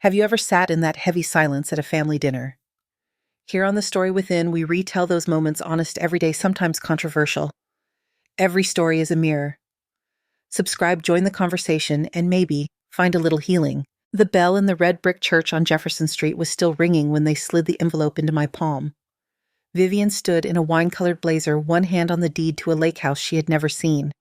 Have you ever sat in that heavy silence at a family dinner? Here on The Story Within, we retell those moments honest, everyday, sometimes controversial. Every story is a mirror. Subscribe, join the conversation, and maybe find a little healing. The bell in the red brick church on Jefferson Street was still ringing when they slid the envelope into my palm. Vivian stood in a wine-colored blazer, one hand on the deed to a lake house she had never seen.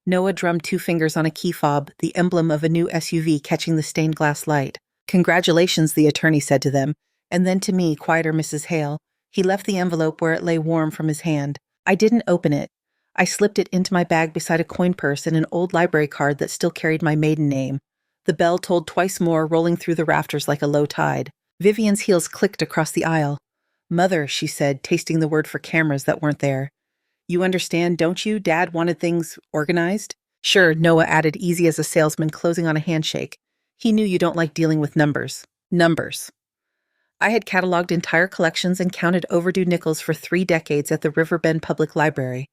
Noah drummed two fingers on a key fob, the emblem of a new SUV catching the stained glass light. "Congratulations," the attorney said to them, and then to me, quieter Mrs. Hale. He left the envelope where it lay warm from his hand. I didn't open it. I slipped it into my bag beside a coin purse and an old library card that still carried my maiden name. The bell tolled twice more, rolling through the rafters like a low tide. Vivian's heels clicked across the aisle. "Mother," she said, tasting the word for cameras that weren't there. "You understand, don't you? Dad wanted things organized." "Sure," Noah added, easy as a salesman closing on a handshake. He knew you don't like dealing with numbers. Numbers. I had cataloged entire collections and counted overdue nickels for 3 decades at the Riverbend Public Library.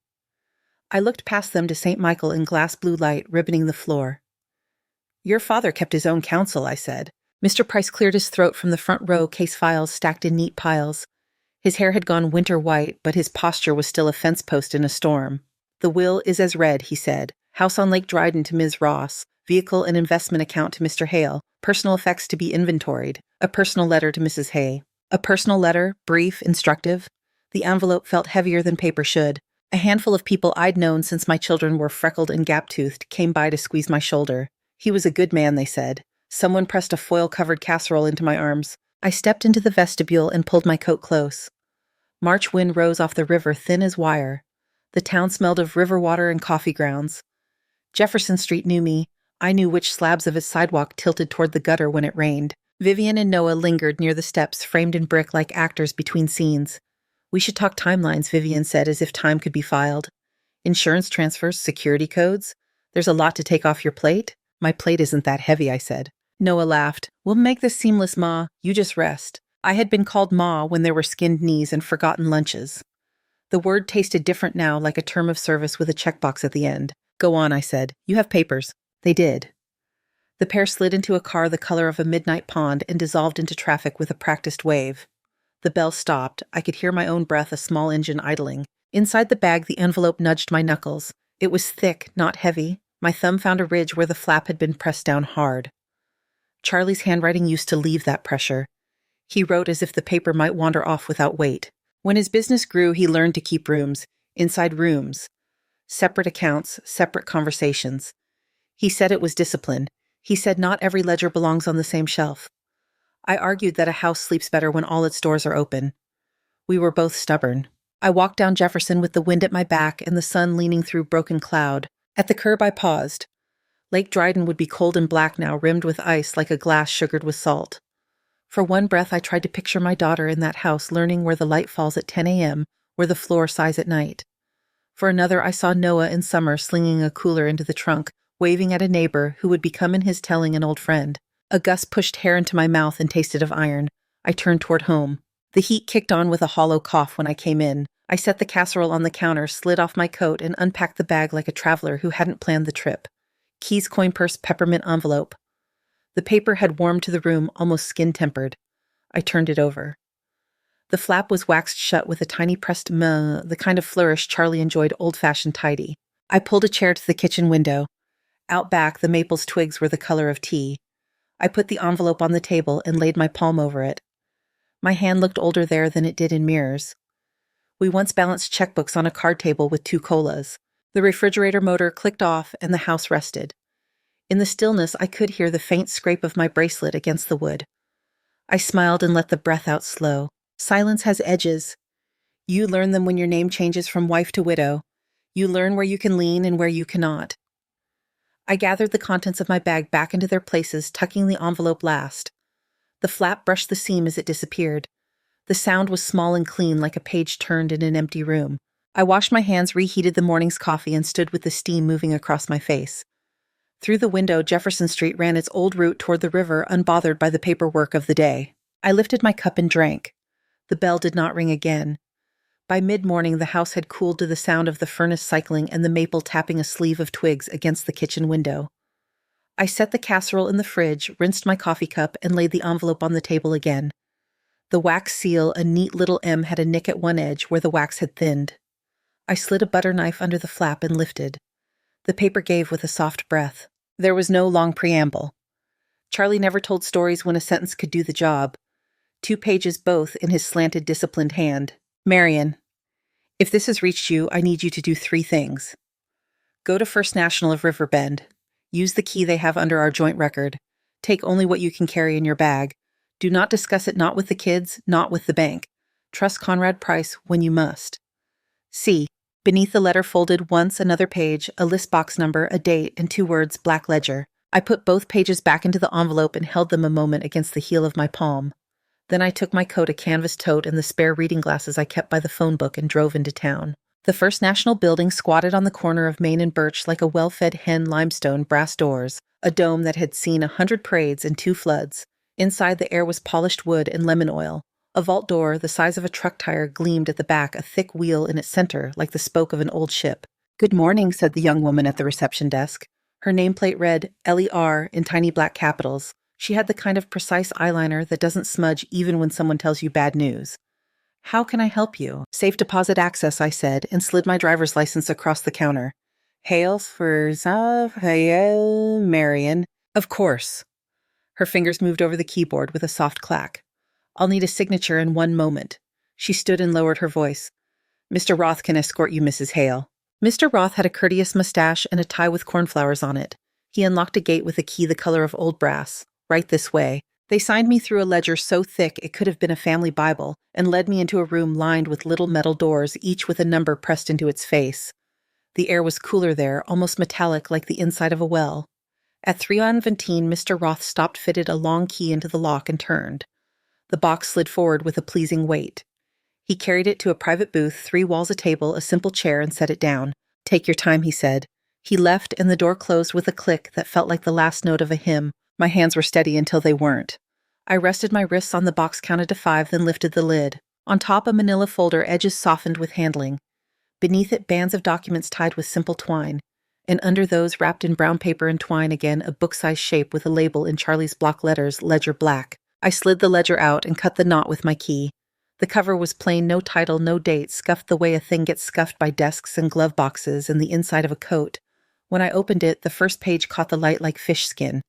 I looked past them to St. Michael in glass blue light, ribboning the floor. "Your father kept his own counsel," I said. Mr. Price cleared his throat from the front row, case files stacked in neat piles. His hair had gone winter white, but his posture was still a fence post in a storm. "The will is as read," he said. "House on Lake Dryden to Ms. Ross. Vehicle and investment account to Mr. Hale. Personal effects to be inventoried. A personal letter to Mrs. Hay." A personal letter, brief, instructive. The envelope felt heavier than paper should. A handful of people I'd known since my children were freckled and gap-toothed came by to squeeze my shoulder. He was a good man, they said. Someone pressed a foil-covered casserole into my arms. I stepped into the vestibule and pulled my coat close. March wind rose off the river, thin as wire. The town smelled of river water and coffee grounds. Jefferson Street knew me. I knew which slabs of its sidewalk tilted toward the gutter when it rained. Vivian and Noah lingered near the steps, framed in brick like actors between scenes. "We should talk timelines," Vivian said, as if time could be filed. "Insurance transfers, security codes. There's a lot to take off your plate." "My plate isn't that heavy," I said. Noah laughed. "We'll make this seamless, Ma. You just rest." I had been called Ma when there were skinned knees and forgotten lunches. The word tasted different now, like a term of service with a checkbox at the end. "Go on," I said. "You have papers." They did. The pair slid into a car the color of a midnight pond and dissolved into traffic with a practiced wave. The bell stopped. I could hear my own breath, a small engine idling. Inside the bag, the envelope nudged my knuckles. It was thick, not heavy. My thumb found a ridge where the flap had been pressed down hard. Charlie's handwriting used to leave that pressure. He wrote as if the paper might wander off without weight. When his business grew, he learned to keep rooms. Inside rooms. Separate accounts, separate conversations. He said it was discipline. He said not every ledger belongs on the same shelf. I argued that a house sleeps better when all its doors are open. We were both stubborn. I walked down Jefferson with the wind at my back and the sun leaning through broken cloud. At the curb, I paused. Lake Dryden would be cold and black now, rimmed with ice like a glass sugared with salt. For one breath, I tried to picture my daughter in that house, learning where the light falls at 10 a.m., where the floor sighs at night. For another, I saw Noah in summer slinging a cooler into the trunk, waving at a neighbor who would become in his telling an old friend. A gust pushed hair into my mouth and tasted of iron. I turned toward home. The heat kicked on with a hollow cough when I came in. I set the casserole on the counter, slid off my coat, and unpacked the bag like a traveler who hadn't planned the trip. Keys, coin purse, peppermint envelope. The paper had warmed to the room, almost skin-tempered. I turned it over. The flap was waxed shut with a tiny pressed "meh," the kind of flourish Charlie enjoyed old-fashioned tidy. I pulled a chair to the kitchen window. Out back, the maple's twigs were the color of tea. I put the envelope on the table and laid my palm over it. My hand looked older there than it did in mirrors. We once balanced checkbooks on a card table with 2 colas. The refrigerator motor clicked off and the house rested. In the stillness, I could hear the faint scrape of my bracelet against the wood. I smiled and let the breath out slow. Silence has edges. You learn them when your name changes from wife to widow. You learn where you can lean and where you cannot. I gathered the contents of my bag back into their places, tucking the envelope last. The flap brushed the seam as it disappeared. The sound was small and clean, like a page turned in an empty room. I washed my hands, reheated the morning's coffee, and stood with the steam moving across my face. Through the window, Jefferson Street ran its old route toward the river, unbothered by the paperwork of the day. I lifted my cup and drank. The bell did not ring again. By mid-morning, the house had cooled to the sound of the furnace cycling and the maple tapping a sleeve of twigs against the kitchen window. I set the casserole in the fridge, rinsed my coffee cup, and laid the envelope on the table again. The wax seal, a neat little M, had a nick at one edge where the wax had thinned. I slid a butter knife under the flap and lifted. The paper gave with a soft breath. There was no long preamble. Charlie never told stories when a sentence could do the job. 2 pages both in his slanted, disciplined hand. Marion, if this has reached you, I need you to do 3 things. Go to First National of Riverbend. Use the key they have under our joint record. Take only what you can carry in your bag. Do not discuss it, not with the kids, not with the bank. Trust Conrad Price when you must. C. Beneath the letter folded once another page, a list box number, a date, and 2 words, Black Ledger. I put both pages back into the envelope and held them a moment against the heel of my palm. Then I took my coat, a canvas tote, and the spare reading glasses I kept by the phone book and drove into town. The First National building squatted on the corner of Main and Birch like a well-fed hen, limestone, brass doors, a dome that had seen 100 parades and 2 floods. Inside, the air was polished wood and lemon oil. A vault door, the size of a truck tire, gleamed at the back, a thick wheel in its center, like the spoke of an old ship. "Good morning," said the young woman at the reception desk. Her nameplate read L-E-R in tiny black capitals. She had the kind of precise eyeliner that doesn't smudge even when someone tells you bad news. "How can I help you?" "Safe deposit access," I said, and slid my driver's license across the counter. "Hail for Marion." "Of course." Her fingers moved over the keyboard with a soft clack. "I'll need a signature in 1 moment." She stood and lowered her voice. "Mr. Roth can escort you, Mrs. Hale." Mr. Roth had a courteous mustache and a tie with cornflowers on it. He unlocked a gate with a key the color of old brass. "Right this way." They signed me through a ledger so thick it could have been a family Bible, and led me into a room lined with little metal doors, each with a number pressed into its face. The air was cooler there, almost metallic like the inside of a well. At 315, Mr. Roth stopped, fitted a long key into the lock, and turned. The box slid forward with a pleasing weight. He carried it to a private booth, 3 walls, a table, a simple chair, and set it down. "Take your time," he said. He left, and the door closed with a click that felt like the last note of a hymn. My hands were steady until they weren't. I rested my wrists on the box, counted to 5, then lifted the lid. On top, a manila folder, edges softened with handling. Beneath it, bands of documents tied with simple twine. And under those, wrapped in brown paper and twine again, a book-sized shape with a label in Charlie's block letters, Ledger Black. I slid the ledger out and cut the knot with my key. The cover was plain, no title, no date, scuffed the way a thing gets scuffed by desks and glove boxes and the inside of a coat. When I opened it, the first page caught the light like fish skin.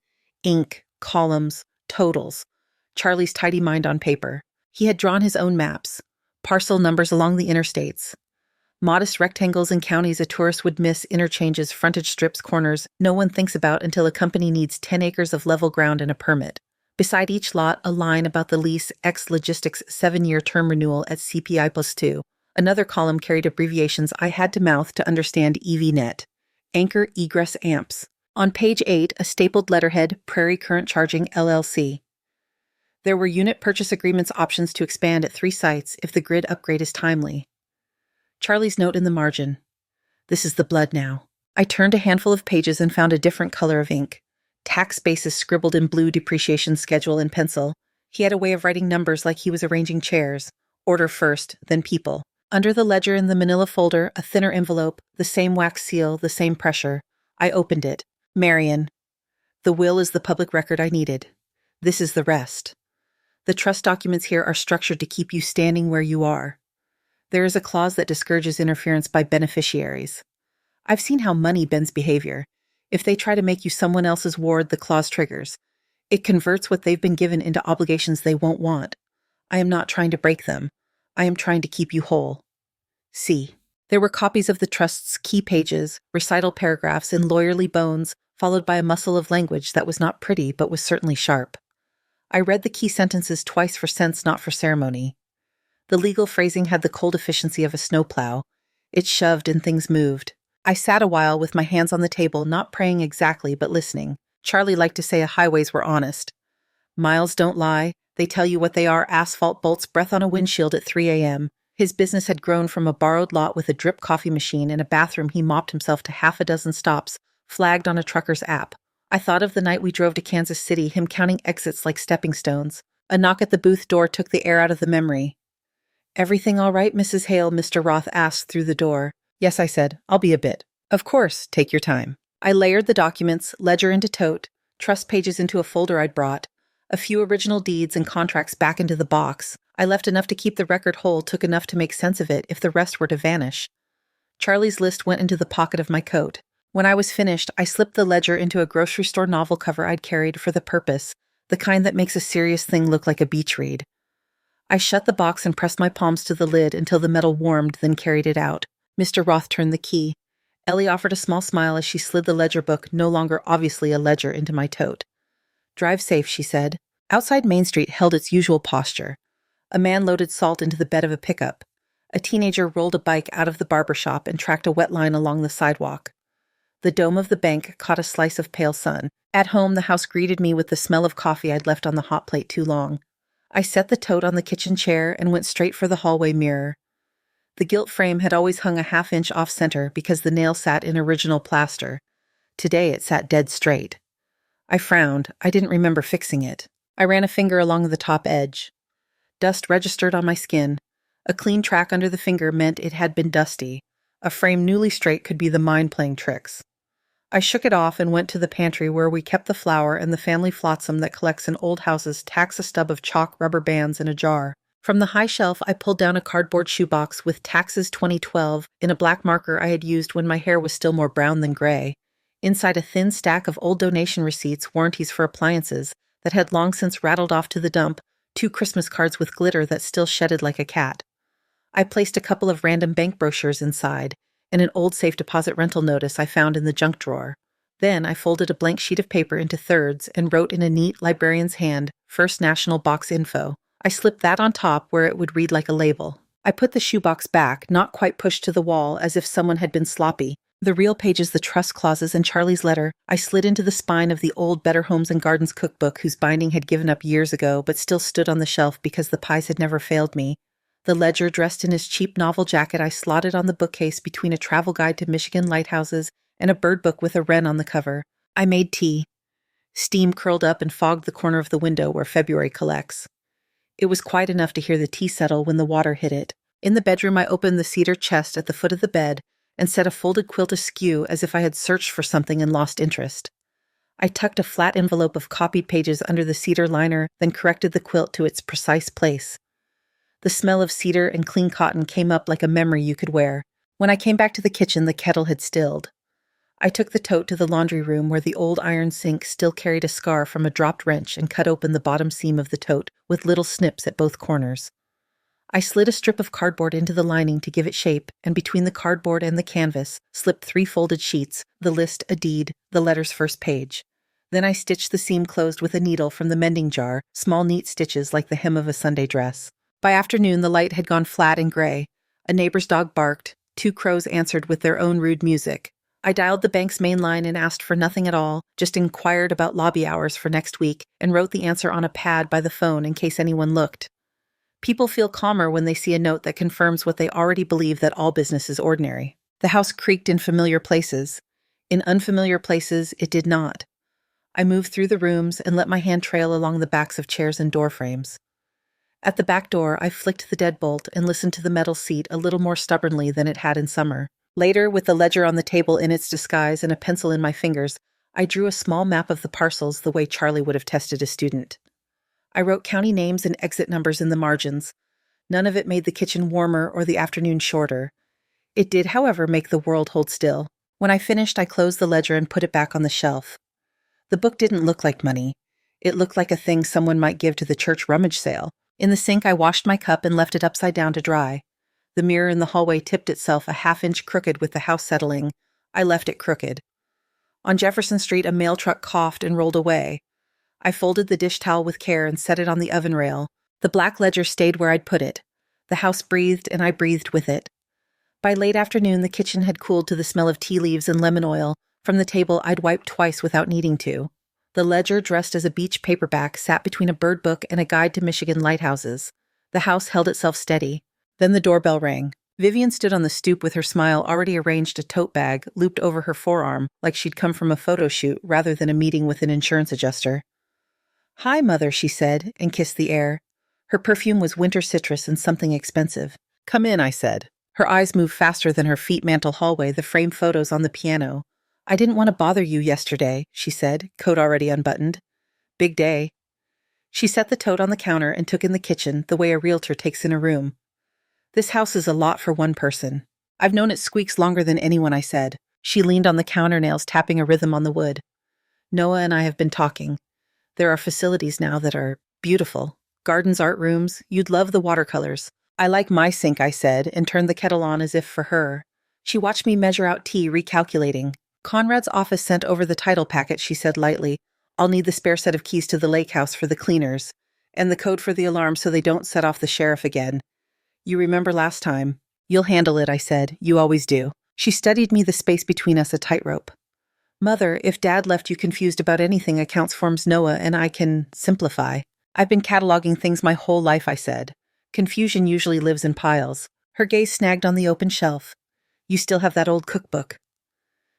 Ink, columns, totals. Charlie's tidy mind on paper. He had drawn his own maps, parcel numbers along the interstates. Modest rectangles in counties a tourist would miss, interchanges, frontage strips, corners no one thinks about until a company needs 10 acres of level ground and a permit. Beside each lot, a line about the lease X Logistics 7-year term renewal at CPI +2. Another column carried abbreviations I had to mouth to understand. EVNet. Anchor Egress Amps. On page 8, a stapled letterhead, Prairie Current Charging, LLC. There were unit purchase agreements options to expand at 3 sites if the grid upgrade is timely. Charlie's note in the margin. This is the blood now. I turned a handful of pages and found a different color of ink. Tax basis scribbled in blue, depreciation schedule in pencil. He had a way of writing numbers like he was arranging chairs. Order first, then people. Under the ledger in the manila folder, a thinner envelope, the same wax seal, the same pressure. I opened it. Marion. The will is the public record I needed. This is the rest. The trust documents here are structured to keep you standing where you are. There is a clause that discourages interference by beneficiaries. I've seen how money bends behavior. If they try to make you someone else's ward, the clause triggers. It converts what they've been given into obligations they won't want. I am not trying to break them. I am trying to keep you whole. C. There were copies of the trust's key pages, recital paragraphs in lawyerly bones, followed by a muscle of language that was not pretty but was certainly sharp. I read the key sentences twice for sense, not for ceremony. The legal phrasing had the cold efficiency of a snowplow. It shoved and things moved. I sat a while with my hands on the table, not praying exactly, but listening. Charlie liked to say highways were honest. Miles don't lie. They tell you what they are, asphalt bolts, breath on a windshield at 3 a.m. His business had grown from a borrowed lot with a drip coffee machine and a bathroom he mopped himself to half a dozen stops, flagged on a trucker's app. I thought of the night we drove to Kansas City, him counting exits like stepping stones. A knock at the booth door took the air out of the memory. "Everything all right, Mrs. Hale?" Mr. Roth asked through the door. "Yes," I said. "I'll be a bit." "Of course, take your time." I layered the documents, ledger into tote, trust pages into a folder I'd brought, a few original deeds and contracts back into the box. I left enough to keep the record whole, took enough to make sense of it if the rest were to vanish. Charlie's list went into the pocket of my coat. When I was finished, I slipped the ledger into a grocery store novel cover I'd carried for the purpose, the kind that makes a serious thing look like a beach read. I shut the box and pressed my palms to the lid until the metal warmed, then carried it out. Mr. Roth turned the key. Ellie offered a small smile as she slid the ledger book, no longer obviously a ledger, into my tote. "Drive safe," she said. Outside Main Street held its usual posture. A man loaded salt into the bed of a pickup. A teenager rolled a bike out of the barber shop and tracked a wet line along the sidewalk. The dome of the bank caught a slice of pale sun. At home, the house greeted me with the smell of coffee I'd left on the hot plate too long. I set the tote on the kitchen chair and went straight for the hallway mirror. The gilt frame had always hung a half-inch off-center because the nail sat in original plaster. Today it sat dead straight. I frowned. I didn't remember fixing it. I ran a finger along the top edge. Dust registered on my skin. A clean track under the finger meant it had been dusty. A frame newly straight could be the mind playing tricks. I shook it off and went to the pantry where we kept the flour and the family flotsam that collects in old houses, tacks a stub of chalk rubber bands in a jar. From the high shelf, I pulled down a cardboard shoebox with Taxes 2012 in a black marker I had used when my hair was still more brown than gray. Inside a thin stack of old donation receipts, warranties for appliances that had long since rattled off to the dump, 2 Christmas cards with glitter that still shedded like a cat. I placed a couple of random bank brochures inside, and an old safe deposit rental notice I found in the junk drawer. Then I folded a blank sheet of paper into thirds and wrote in a neat librarian's hand, First National Box Info. I slipped that on top where it would read like a label. I put the shoebox back, not quite pushed to the wall, as if someone had been sloppy. The real pages, the trust clauses, and Charlie's letter, I slid into the spine of the old Better Homes and Gardens cookbook whose binding had given up years ago but still stood on the shelf because the pies had never failed me. The ledger, dressed in his cheap novel jacket, I slotted on the bookcase between a travel guide to Michigan lighthouses and a bird book with a wren on the cover. I made tea. Steam curled up and fogged the corner of the window where February collects. It was quiet enough to hear the tea settle when the water hit it. In the bedroom, I opened the cedar chest at the foot of the bed and set a folded quilt askew as if I had searched for something and lost interest. I tucked a flat envelope of copied pages under the cedar liner, then corrected the quilt to its precise place. The smell of cedar and clean cotton came up like a memory you could wear. When I came back to the kitchen, the kettle had stilled. I took the tote to the laundry room where the old iron sink still carried a scar from a dropped wrench and cut open the bottom seam of the tote with little snips at both corners. I slid a strip of cardboard into the lining to give it shape, and between the cardboard and the canvas, slipped 3 folded sheets, the list, a deed, the letter's first page. Then I stitched the seam closed with a needle from the mending jar, small neat stitches like the hem of a Sunday dress. By afternoon, the light had gone flat and gray. A neighbor's dog barked. 2 crows answered with their own rude music. I dialed the bank's main line and asked for nothing at all, just inquired about lobby hours for next week, and wrote the answer on a pad by the phone in case anyone looked. People feel calmer when they see a note that confirms what they already believe, that all business is ordinary. The house creaked in familiar places. In unfamiliar places, it did not. I moved through the rooms and let my hand trail along the backs of chairs and door frames. At the back door, I flicked the deadbolt and listened to the metal seat a little more stubbornly than it had in summer. Later, with the ledger on the table in its disguise and a pencil in my fingers, I drew a small map of the parcels the way Charlie would have tested a student. I wrote county names and exit numbers in the margins. None of it made the kitchen warmer or the afternoon shorter. It did, however, make the world hold still. When I finished, I closed the ledger and put it back on the shelf. The book didn't look like money. It looked like a thing someone might give to the church rummage sale. In the sink, I washed my cup and left it upside down to dry. The mirror in the hallway tipped itself a half-inch crooked with the house settling. I left it crooked. On Jefferson Street, a mail truck coughed and rolled away. I folded the dish towel with care and set it on the oven rail. The black ledger stayed where I'd put it. The house breathed, and I breathed with it. By late afternoon, the kitchen had cooled to the smell of tea leaves and lemon oil. From the table, I'd wiped twice without needing to. The ledger, dressed as a beach paperback, sat between a bird book and a guide to Michigan lighthouses. The house held itself steady. Then the doorbell rang. Vivian stood on the stoop with her smile already arranged, a tote bag looped over her forearm like she'd come from a photo shoot rather than a meeting with an insurance adjuster. "Hi, Mother," she said, and kissed the air. Her perfume was winter citrus and something expensive. "Come in," I said. Her eyes moved faster than her feet mantle hallway, the framed photos on the piano. I didn't want to bother you yesterday, she said, coat already unbuttoned. Big day. She set the tote on the counter and took in the kitchen the way a realtor takes in a room. This house is a lot for one person. I've known it squeaks longer than anyone, I said. She leaned on the counter nails, tapping a rhythm on the wood. Noah and I have been talking. There are facilities now that are beautiful. Gardens, art rooms. You'd love the watercolors. I like my sink, I said, and turned the kettle on as if for her. She watched me measure out tea, recalculating. Conrad's office sent over the title packet, she said lightly. I'll need the spare set of keys to the lake house for the cleaners, and the code for the alarm so they don't set off the sheriff again. You remember last time? You'll handle it, I said. You always do. She studied me, the space between us a tightrope. Mother, if Dad left you confused about anything, accounts forms Noah and I can simplify. I've been cataloging things my whole life, I said. Confusion usually lives in piles. Her gaze snagged on the open shelf. You still have that old cookbook.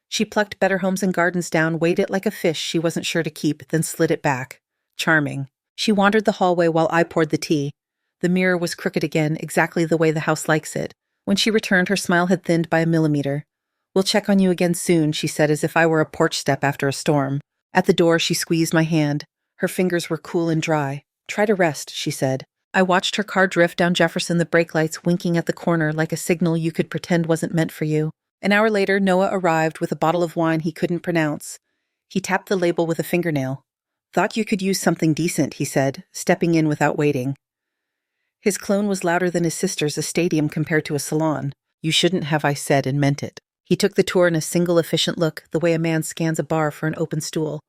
She plucked Better Homes and Gardens down, weighed it like a fish she wasn't sure to keep, then slid it back. Charming. She wandered the hallway while I poured the tea. The mirror was crooked again, exactly the way the house likes it. When she returned, her smile had thinned by a millimeter. We'll check on you again soon, she said, as if I were a porch step after a storm. At the door, she squeezed my hand. Her fingers were cool and dry. Try to rest, she said. I watched her car drift down Jefferson, the brake lights winking at the corner like a signal you could pretend wasn't meant for you. An hour later, Noah arrived with a bottle of wine he couldn't pronounce. He tapped the label with a fingernail. Thought you could use something decent, he said, stepping in without waiting. His clone was louder than his sister's, a stadium compared to a salon. You shouldn't have, I said, and meant it. He took the tour in a single efficient look, the way a man scans a bar for an open stool.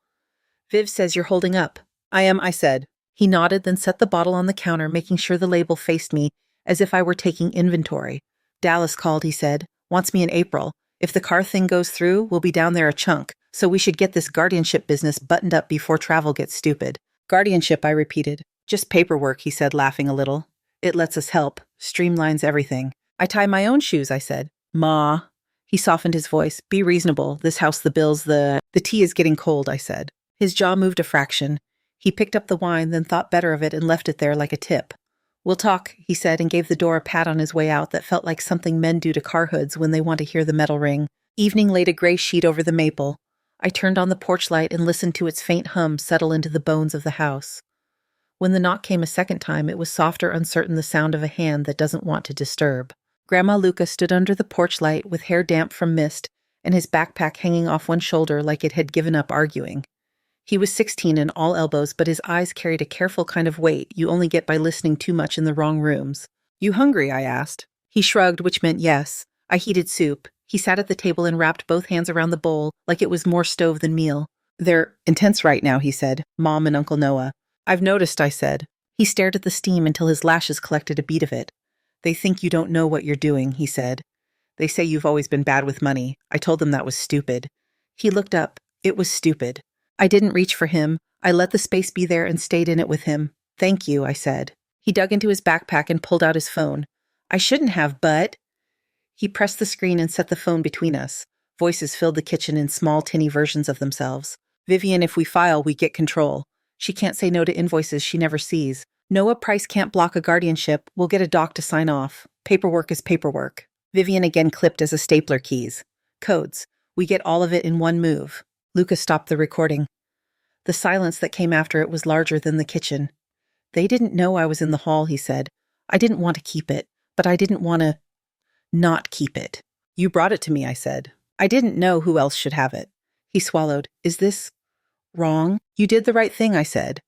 Viv says you're holding up. I am, I said. He nodded, then set the bottle on the counter, making sure the label faced me, as if I were taking inventory. Dallas called, he said. Wants me in April. If the car thing goes through, we'll be down there a chunk, so we should get this guardianship business buttoned up before travel gets stupid. Guardianship, I repeated. Just paperwork, he said, laughing a little. It lets us help, streamlines everything. I tie my own shoes, I said. Ma. He softened his voice. Be reasonable. This house, the bills, the tea is getting cold, I said. His jaw moved a fraction. He picked up the wine, then thought better of it and left it there like a tip. We'll talk, he said, and gave the door a pat on his way out that felt like something men do to car hoods when they want to hear the metal ring. Evening laid a gray sheet over the maple. I turned on the porch light and listened to its faint hum settle into the bones of the house. When the knock came a second time, it was soft or uncertain, the sound of a hand that doesn't want to disturb. Grandma Luca stood under the porch light with hair damp from mist and his backpack hanging off one shoulder like it had given up arguing. He was 16 and all elbows, but his eyes carried a careful kind of weight you only get by listening too much in the wrong rooms. You hungry? I asked. He shrugged, which meant yes. I heated soup. He sat at the table and wrapped both hands around the bowl like it was more stove than meal. They're intense right now, he said, Mom and Uncle Noah. I've noticed, I said. He stared at the steam until his lashes collected a bead of it. They think you don't know what you're doing, he said. They say you've always been bad with money. I told them that was stupid. He looked up. It was stupid. I didn't reach for him. I let the space be there and stayed in it with him. Thank you, I said. He dug into his backpack and pulled out his phone. I shouldn't have, but... He pressed the screen and set the phone between us. Voices filled the kitchen in small, tinny versions of themselves. Vivian, if we file, we get control. She can't say no to invoices she never sees. Noah Price can't block a guardianship. We'll get a doc to sign off. Paperwork is paperwork. Vivian again clipped as a stapler keys. Codes. We get all of it in one move. Lucas stopped the recording. The silence that came after it was larger than the kitchen. They didn't know I was in the hall, he said. I didn't want to keep it, but I didn't want to not keep it. You brought it to me, I said. I didn't know who else should have it. He swallowed. Is this wrong? You did the right thing, I said.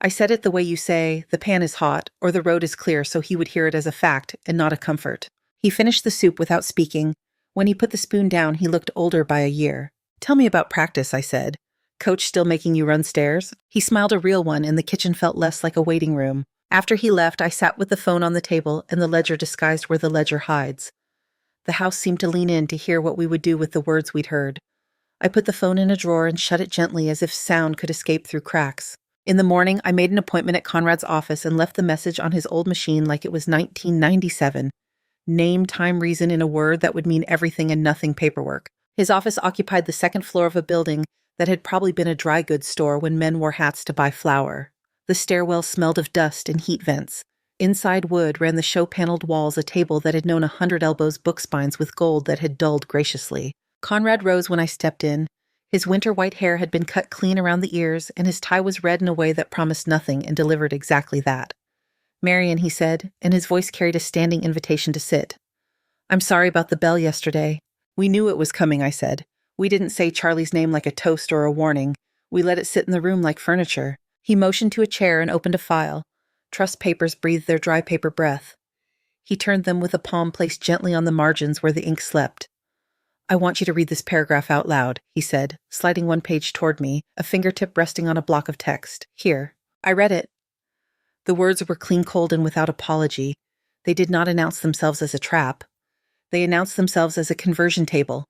I said it the way you say, the pan is hot, or the road is clear, so he would hear it as a fact and not a comfort. He finished the soup without speaking. When he put the spoon down, he looked older by a year. Tell me about practice, I said. Coach still making you run stairs? He smiled, a real one, and the kitchen felt less like a waiting room. After he left, I sat with the phone on the table and the ledger disguised where the ledger hides. The house seemed to lean in to hear what we would do with the words we'd heard. I put the phone in a drawer and shut it gently as if sound could escape through cracks. In the morning, I made an appointment at Conrad's office and left the message on his old machine like it was 1997. Name, time, reason in a word that would mean everything and nothing paperwork. His office occupied the second floor of a building that had probably been a dry goods store when men wore hats to buy flour. The stairwell smelled of dust and heat vents. Inside wood ran the show-paneled walls, a table that had known 100 elbows, book spines with gold that had dulled graciously. Conrad rose when I stepped in. His winter white hair had been cut clean around the ears, and his tie was red in a way that promised nothing and delivered exactly that. "Marian," he said, and his voice carried a standing invitation to sit. "I'm sorry about the bell yesterday." "We knew it was coming," I said. "We didn't say Charlie's name like a toast or a warning. We let it sit in the room like furniture." He motioned to a chair and opened a file. Trust papers breathed their dry paper breath. He turned them with a palm placed gently on the margins where the ink slept. "I want you to read this paragraph out loud," he said, sliding one page toward me, a fingertip resting on a block of text. "Here." I read it. The words were clean cold and without apology. They did not announce themselves as a trap. They announced themselves as a conversion table.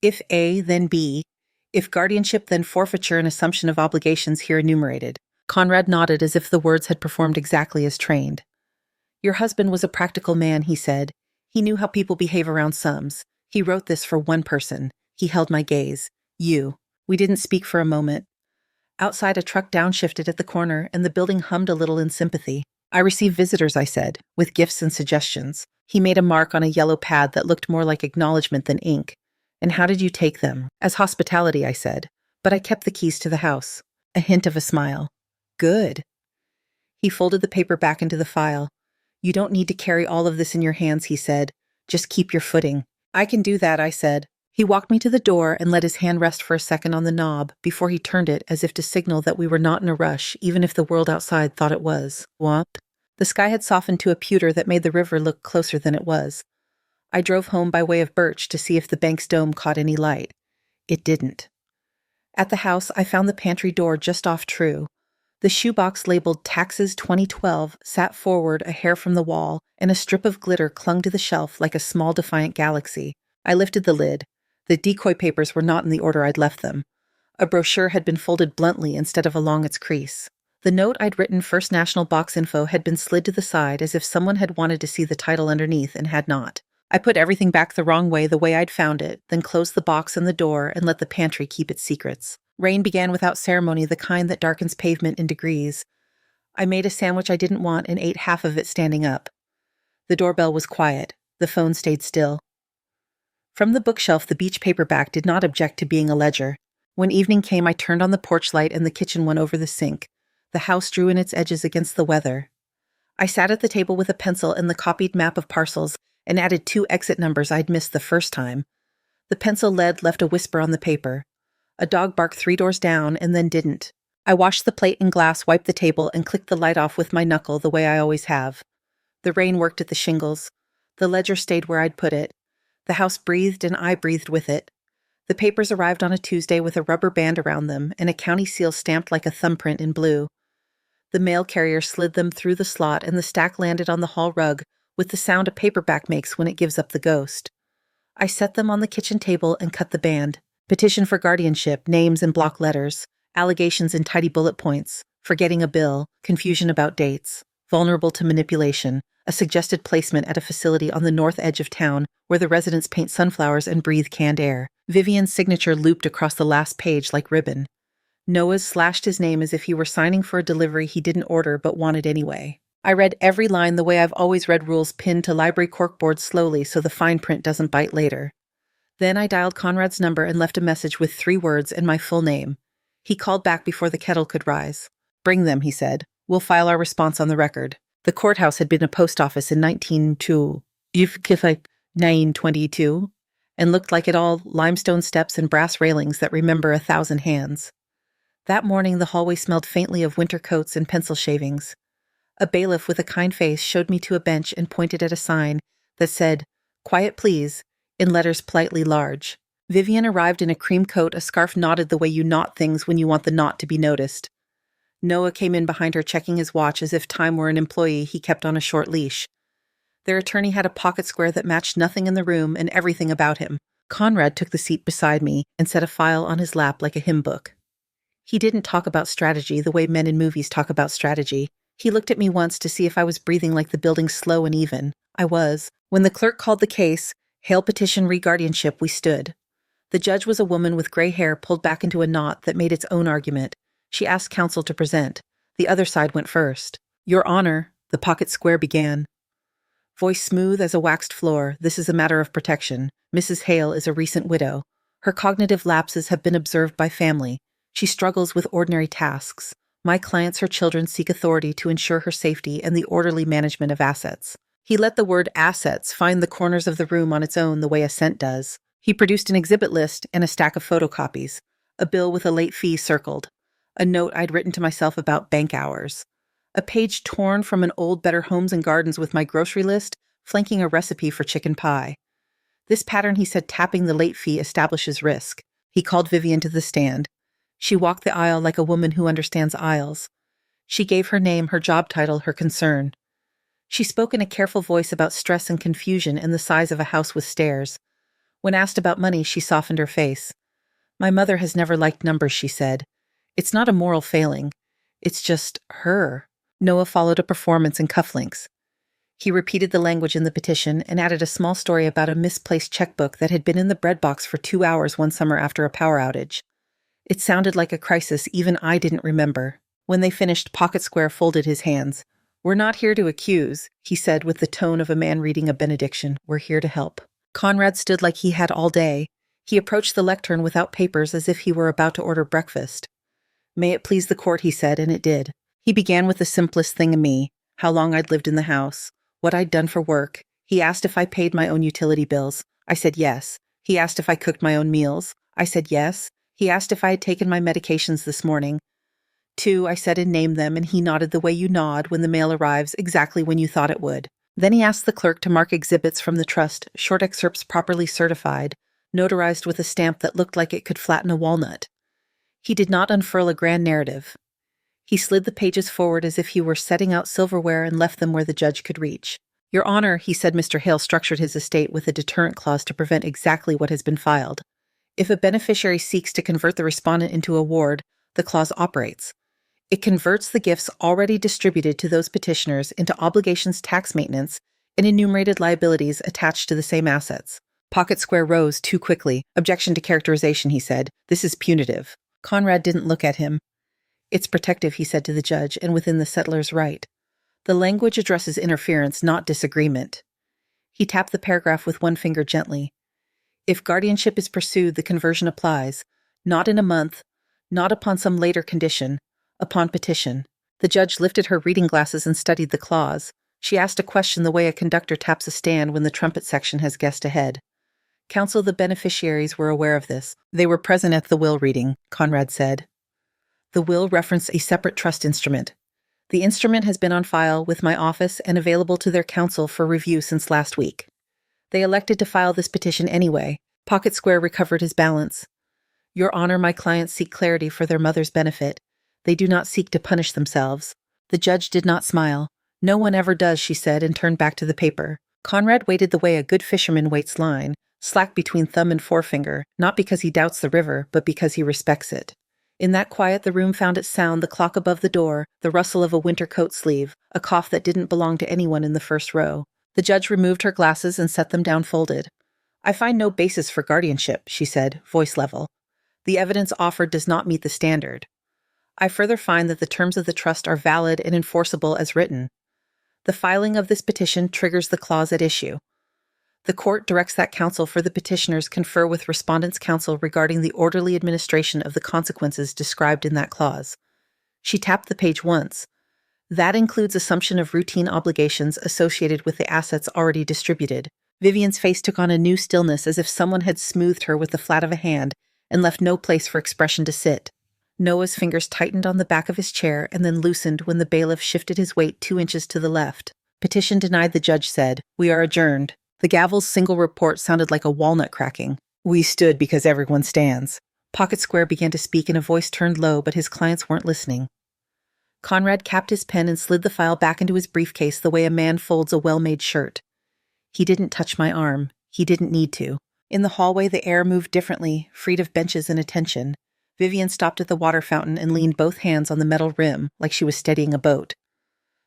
If A, then B. If guardianship, then forfeiture and assumption of obligations here enumerated. Conrad nodded as if the words had performed exactly as trained. "Your husband was a practical man," he said. "He knew how people behave around sums. He wrote this for one person." He held my gaze. "You." We didn't speak for a moment. Outside, a truck downshifted at the corner, and the building hummed a little in sympathy. "I receive visitors," I said, "with gifts and suggestions." He made a mark on a yellow pad that looked more like acknowledgement than ink. "And how did you take them?" "As hospitality," I said. "But I kept the keys to the house." A hint of a smile. "Good." He folded the paper back into the file. "You don't need to carry all of this in your hands," he said. "Just keep your footing." "I can do that," I said. He walked me to the door and let his hand rest for a second on the knob before he turned it as if to signal that we were not in a rush, even if the world outside thought it was. Whop. The sky had softened to a pewter that made the river look closer than it was. I drove home by way of Birch to see if the bank's dome caught any light. It didn't. At the house, I found the pantry door just off true. The shoebox labeled Taxes 2012 sat forward a hair from the wall, and a strip of glitter clung to the shelf like a small defiant galaxy. I lifted the lid. The decoy papers were not in the order I'd left them. A brochure had been folded bluntly instead of along its crease. The note I'd written First National Box Info had been slid to the side as if someone had wanted to see the title underneath and had not. I put everything back the way I'd found it, then closed the box and the door and let the pantry keep its secrets. Rain began without ceremony, the kind that darkens pavement in degrees. I made a sandwich I didn't want and ate half of it standing up. The doorbell was quiet. The phone stayed still. From the bookshelf, the beach paperback did not object to being a ledger. When evening came, I turned on the porch light and the kitchen one over the sink. The house drew in its edges against the weather. I sat at the table with a pencil and the copied map of parcels and added 2 exit numbers I'd missed the first time. The pencil lead left a whisper on the paper. A dog barked 3 doors down and then didn't. I washed the plate and glass, wiped the table, and clicked the light off with my knuckle the way I always have. The rain worked at the shingles. The ledger stayed where I'd put it. The house breathed and I breathed with it. The papers arrived on a Tuesday with a rubber band around them and a county seal stamped like a thumbprint in blue. The mail carrier slid them through the slot and the stack landed on the hall rug with the sound a paperback makes when it gives up the ghost. I set them on the kitchen table and cut the band. Petition for guardianship, names in block letters, allegations in tidy bullet points, forgetting a bill, confusion about dates, vulnerable to manipulation, a suggested placement at a facility on the north edge of town where the residents paint sunflowers and breathe canned air. Vivian's signature looped across the last page like ribbon. Noah's slashed his name as if he were signing for a delivery he didn't order but wanted anyway. I read every line the way I've always read rules pinned to library corkboards slowly so the fine print doesn't bite later. Then I dialed Conrad's number and left a message with 3 words and my full name. He called back before the kettle could rise. "Bring them," he said. "We'll file our response on the record." The courthouse had been a post office in 1922, and looked like it all limestone steps and brass railings that remember 1,000 hands. That morning the hallway smelled faintly of winter coats and pencil shavings. A bailiff with a kind face showed me to a bench and pointed at a sign that said, "Quiet please," in letters politely large. Vivian arrived in a cream coat, a scarf knotted the way you knot things when you want the knot to be noticed. Noah came in behind her checking his watch as if time were an employee he kept on a short leash. Their attorney had a pocket square that matched nothing in the room and everything about him. Conrad took the seat beside me and set a file on his lap like a hymn book. He didn't talk about strategy the way men in movies talk about strategy. He looked at me once to see if I was breathing like the building slow and even. I was. When the clerk called the case, Hail Petition Re-Guardianship, we stood. The judge was a woman with gray hair pulled back into a knot that made its own argument. She asked counsel to present. The other side went first. "Your Honor," the pocket square began. Voice smooth as a waxed floor, "This is a matter of protection. Mrs. Hale is a recent widow." Her cognitive lapses have been observed by family. She struggles with ordinary tasks. My clients, her children, seek authority to ensure her safety and the orderly management of assets. He let the word assets find the corners of the room on its own the way a scent does. He produced an exhibit list and a stack of photocopies, a bill with a late fee circled, a note I'd written to myself about bank hours, a page torn from an old Better Homes and Gardens with my grocery list, flanking a recipe for chicken pie. This pattern, he said, tapping the late fee establishes risk. He called Vivian to the stand. She walked the aisle like a woman who understands aisles. She gave her name, her job title, her concern. She spoke in a careful voice about stress and confusion and the size of a house with stairs. When asked about money, she softened her face. My mother has never liked numbers, she said. It's not a moral failing. It's just her. Noah followed a performance in cufflinks. He repeated the language in the petition and added a small story about a misplaced checkbook that had been in the bread box for 2 hours one summer after a power outage. It sounded like a crisis even I didn't remember. When they finished, Pocket Square folded his hands. We're not here to accuse, he said with the tone of a man reading a benediction. We're here to help. Conrad stood like he had all day. He approached the lectern without papers as if he were about to order breakfast. May it please the court, he said, and it did. He began with the simplest thing in me, how long I'd lived in the house, what I'd done for work. He asked if I paid my own utility bills. I said yes. He asked if I cooked my own meals. I said yes. He asked if I had taken my medications this morning. 2, I said and named them, and he nodded the way you nod when the mail arrives exactly when you thought it would. Then he asked the clerk to mark exhibits from the trust, short excerpts properly certified, notarized with a stamp that looked like it could flatten a walnut. He did not unfurl a grand narrative. He slid the pages forward as if he were setting out silverware and left them where the judge could reach. Your Honor, he said. Mr. Hale structured his estate with a deterrent clause to prevent exactly what has been filed. If a beneficiary seeks to convert the respondent into a ward, the clause operates. It converts the gifts already distributed to those petitioners into obligations, tax maintenance, and enumerated liabilities attached to the same assets. Pocket Square rose too quickly. Objection to characterization, he said. This is punitive. Conrad didn't look at him. It's protective, he said to the judge, and within the settler's right. The language addresses interference, not disagreement. He tapped the paragraph with one finger gently. If guardianship is pursued, the conversion applies, not in a month, not upon some later condition, upon petition. The judge lifted her reading glasses and studied the clause. She asked a question the way a conductor taps a stand when the trumpet section has guessed ahead. Counsel, the beneficiaries were aware of this. They were present at the will reading, Conrad said. The will referenced a separate trust instrument. The instrument has been on file with my office and available to their counsel for review since last week. They elected to file this petition anyway. Pocket Square recovered his balance. Your Honor, my clients seek clarity for their mother's benefit. They do not seek to punish themselves. The judge did not smile. No one ever does, she said, and turned back to the paper. Conrad waited the way a good fisherman waits line, slack between thumb and forefinger, not because he doubts the river, but because he respects it. In that quiet, the room found its sound, the clock above the door, the rustle of a winter coat sleeve, a cough that didn't belong to anyone in the first row. The judge removed her glasses and set them down folded. I find no basis for guardianship, she said, voice level. The evidence offered does not meet the standard. I further find that the terms of the trust are valid and enforceable as written. The filing of this petition triggers the clause at issue. The court directs that counsel for the petitioners confer with respondents' counsel regarding the orderly administration of the consequences described in that clause. She tapped the page once. That includes assumption of routine obligations associated with the assets already distributed. Vivian's face took on a new stillness, as if someone had smoothed her with the flat of a hand and left no place for expression to sit. Noah's fingers tightened on the back of his chair and then loosened when the bailiff shifted his weight 2 inches to the left. Petition denied, the judge said. We are adjourned. The gavel's single report sounded like a walnut cracking. We stood because everyone stands. Pocket Square began to speak in a voice turned low, but his clients weren't listening. Conrad capped his pen and slid the file back into his briefcase the way a man folds a well-made shirt. He didn't touch my arm. He didn't need to. In the hallway, the air moved differently, freed of benches and attention. Vivian stopped at the water fountain and leaned both hands on the metal rim, like she was steadying a boat.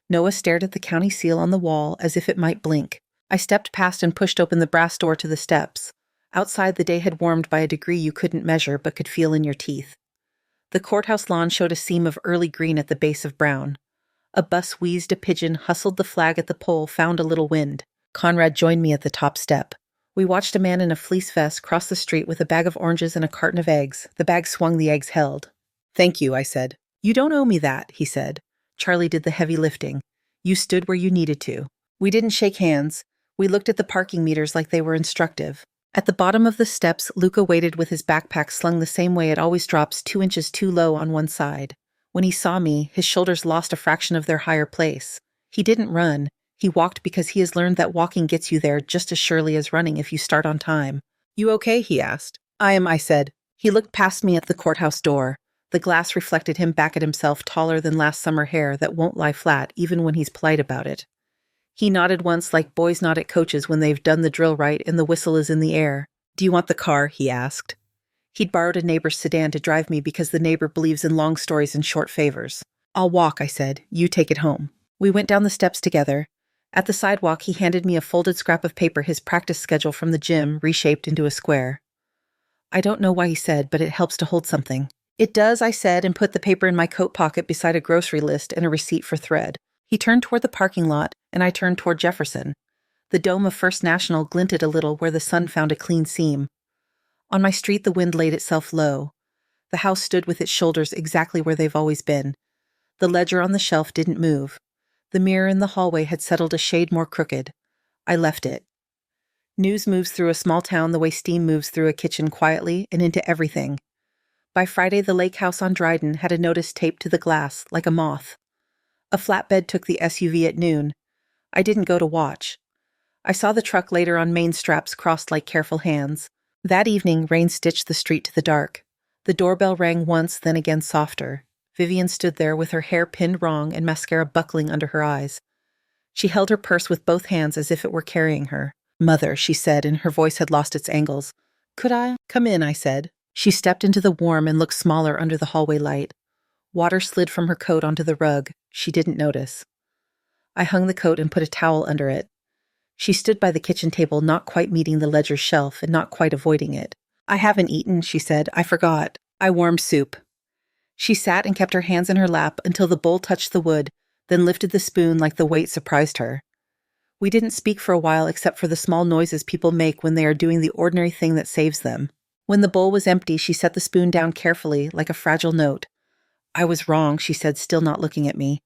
Noah stared at the county seal on the wall as if it might blink. I stepped past and pushed open the brass door to the steps. Outside, the day had warmed by a degree you couldn't measure but could feel in your teeth. The courthouse lawn showed a seam of early green at the base of brown. A bus wheezed, a pigeon hustled the flag at the pole, found a little wind. Conrad joined me at the top step. We watched a man in a fleece vest cross the street with a bag of oranges and a carton of eggs. The bag swung, the eggs held. "Thank you," I said. "You don't owe me that," he said. Charlie did the heavy lifting. You stood where you needed to. We didn't shake hands. We looked at the parking meters like they were instructive. At the bottom of the steps, Luca waited with his backpack slung the same way it always drops, 2 inches too low on one side. When he saw me, his shoulders lost a fraction of their higher place. He didn't run. He walked because he has learned that walking gets you there just as surely as running if you start on time. "You okay?" he asked. "I am," I said. He looked past me at the courthouse door. The glass reflected him back at himself, taller than last summer hair that won't lie flat even when he's polite about it. He nodded once like boys nod at coaches when they've done the drill right and the whistle is in the air. "Do you want the car?" he asked. He'd borrowed a neighbor's sedan to drive me because the neighbor believes in long stories and short favors. "I'll walk," I said. "You take it home." We went down the steps together. At the sidewalk, he handed me a folded scrap of paper, his practice schedule from the gym, reshaped into a square. I don't know why he said, but it helps to hold something. "It does," I said, and put the paper in my coat pocket beside a grocery list and a receipt for thread. He turned toward the parking lot, and I turned toward Jefferson. The dome of First National glinted a little where the sun found a clean seam. On my street, the wind laid itself low. The house stood with its shoulders exactly where they've always been. The ledger on the shelf didn't move. The mirror in the hallway had settled a shade more crooked. I left it. News moves through a small town the way steam moves through a kitchen, quietly and into everything. By Friday, the lake house on Dryden had a notice taped to the glass, like a moth. A flatbed took the SUV at noon. I didn't go to watch. I saw the truck later on, main straps crossed like careful hands. That evening, rain stitched the street to the dark. The doorbell rang once, then again softer. Vivian stood there with her hair pinned wrong and mascara buckling under her eyes. She held her purse with both hands as if it were carrying her. "Mother," she said, and her voice had lost its angles. "Could I come in?" I said. She stepped into the warm and looked smaller under the hallway light. Water slid from her coat onto the rug. She didn't notice. I hung the coat and put a towel under it. She stood by the kitchen table, not quite meeting the ledger's shelf and not quite avoiding it. "I haven't eaten," she said. "I forgot. I warmed soup." She sat and kept her hands in her lap until the bowl touched the wood, then lifted the spoon like the weight surprised her. We didn't speak for a while except for the small noises people make when they are doing the ordinary thing that saves them. When the bowl was empty, she set the spoon down carefully, like a fragile note. "I was wrong," she said, still not looking at me.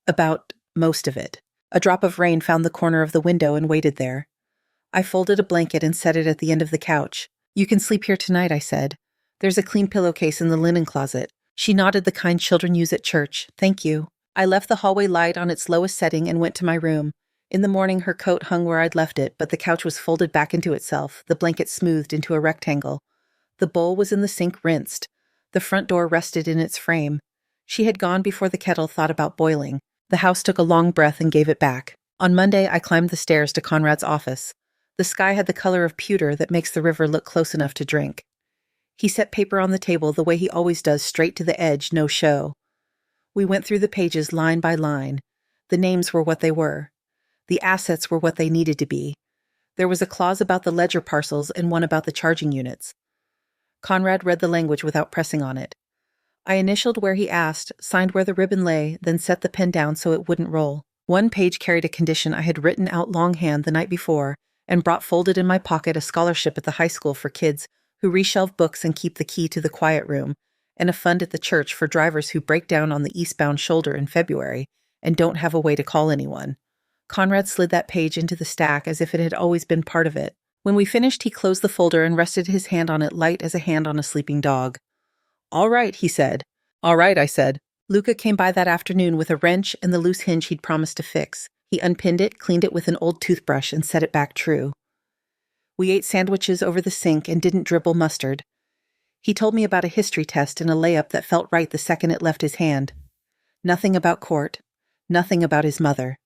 "About most of it." A drop of rain found the corner of the window and waited there. I folded a blanket and set it at the end of the couch. "You can sleep here tonight," I said. "There's a clean pillowcase in the linen closet." She nodded, the kind children use at church. "Thank you." I left the hallway light on its lowest setting and went to my room. In the morning, her coat hung where I'd left it, but the couch was folded back into itself, the blanket smoothed into a rectangle. The bowl was in the sink, rinsed. The front door rested in its frame. She had gone before the kettle thought about boiling. The house took a long breath and gave it back. On Monday, I climbed the stairs to Conrad's office. The sky had the color of pewter that makes the river look close enough to drink. He set paper on the table the way he always does, straight to the edge, no show. We went through the pages line by line. The names were what they were. The assets were what they needed to be. There was a clause about the ledger parcels and one about the charging units. Conrad read the language without pressing on it. I initialed where he asked, signed where the ribbon lay, then set the pen down so it wouldn't roll. One page carried a condition I had written out longhand the night before and brought folded in my pocket, a scholarship at the high school for kids who reshelve books and keep the key to the quiet room, and a fund at the church for drivers who break down on the eastbound shoulder in February and don't have a way to call anyone. Conrad slid that page into the stack as if it had always been part of it. When we finished, he closed the folder and rested his hand on it, light as a hand on a sleeping dog. "All right," he said. "All right," I said. Luca came by that afternoon with a wrench and the loose hinge he'd promised to fix. He unpinned it, cleaned it with an old toothbrush, and set it back true. We ate sandwiches over the sink and didn't dribble mustard. He told me about a history test and a layup that felt right the second it left his hand. Nothing about court. Nothing about his mother.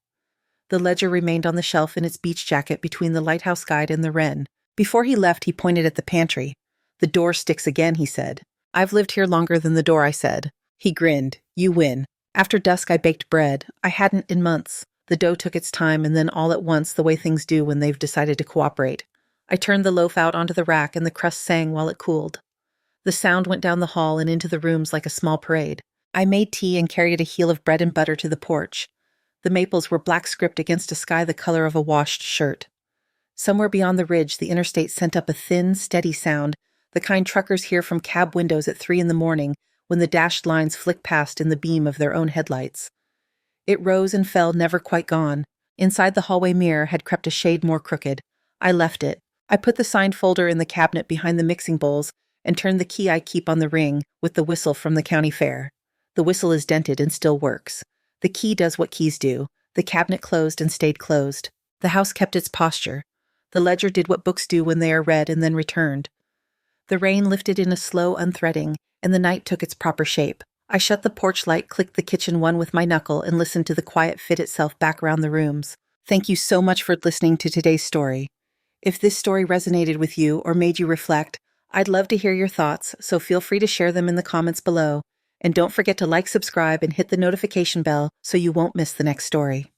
The ledger remained on the shelf in its beach jacket between the Lighthouse Guide and the Wren. Before he left, he pointed at the pantry. "The door sticks again," he said. "I've lived here longer than the door," I said. He grinned. "You win." After dusk, I baked bread. I hadn't in months. The dough took its time, and then all at once, the way things do when they've decided to cooperate. I turned the loaf out onto the rack, and the crust sang while it cooled. The sound went down the hall and into the rooms like a small parade. I made tea and carried a heel of bread and butter to the porch. The maples were black script against a sky the color of a washed shirt. Somewhere beyond the ridge, the interstate sent up a thin, steady sound, the kind truckers hear from cab windows at 3 a.m. when the dashed lines flick past in the beam of their own headlights. It rose and fell, never quite gone. Inside the hallway mirror had crept a shade more crooked. I left it. I put the signed folder in the cabinet behind the mixing bowls and turned the key I keep on the ring with the whistle from the county fair. The whistle is dented and still works. The key does what keys do. The cabinet closed and stayed closed. The house kept its posture. The ledger did what books do when they are read and then returned. The rain lifted in a slow unthreading, and the night took its proper shape. I shut the porch light, clicked the kitchen one with my knuckle, and listened to the quiet fit itself back around the rooms. Thank you so much for listening to today's story. If this story resonated with you or made you reflect, I'd love to hear your thoughts, so feel free to share them in the comments below. And don't forget to like, subscribe, and hit the notification bell so you won't miss the next story.